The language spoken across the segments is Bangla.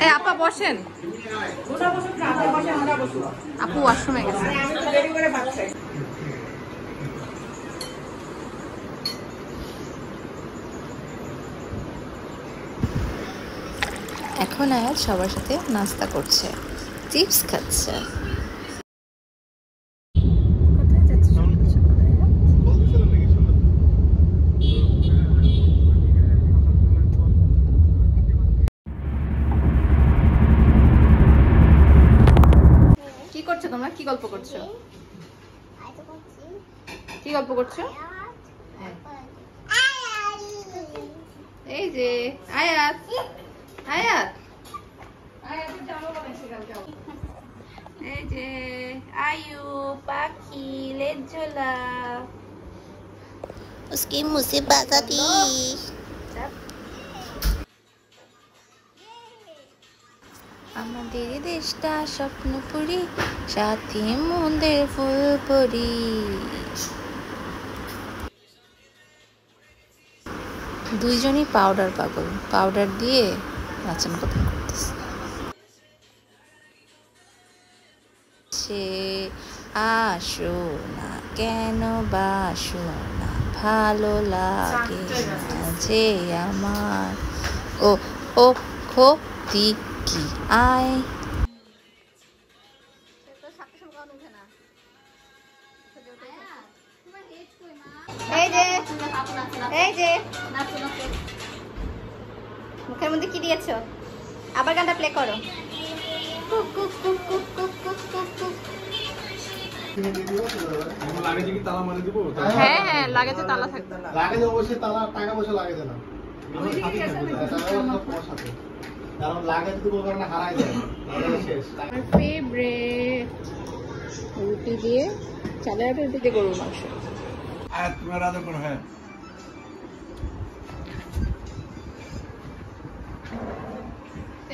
এই আপা বসেন, আপু ওয়াশরুমে গেছে। এখন আয়াত সবার সাথে নাস্তা করছে, চিপস খাচ্ছে। কি করছো তোমরা? কি গল্প করছো? কি গল্প করছো? এই যে আয়াত, আয়াত, এই যে আয়ু পাখি লেজলা, उसकी मुँह से बात आती। আমাদের দেশটা স্বপ্নপুরী, সাথে মন্দের ফুলপুরি। দুইজনই পাউডার পাগল, পাউডার দিয়ে নাচন কথা করতেছে। সে আসো না কেন বাসো না, ভালো লাগে না যে আমার। ও ও ক্ষতি কি আয়। এই যে এই যে মুখের মধ্যে কি দিয়েছো? আবার গানটা প্লে করো। Cook cook cook cook cook cook cook cook. হ্যাঁ হ্যাঁ লাগেজে তালা থাকবে। লাগেজে অবশ্যই তালা, টাকা পয়সা লাগেজে না। কারণ লাগেজ যদি কোনো কারণে হারায় যায় তাহলে শেষ। আমার ফেভারিট রুটি দিয়ে, চালের আটা রুটি দিয়ে গরুর মাংস। তোমার আদর করো। হ্যাঁ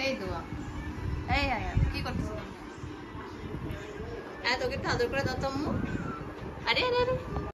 এই দোয়া। এই আয়া কি করছিস? তোকে একটু আদর করে দাও তো আম্মু। আরে আরে আরে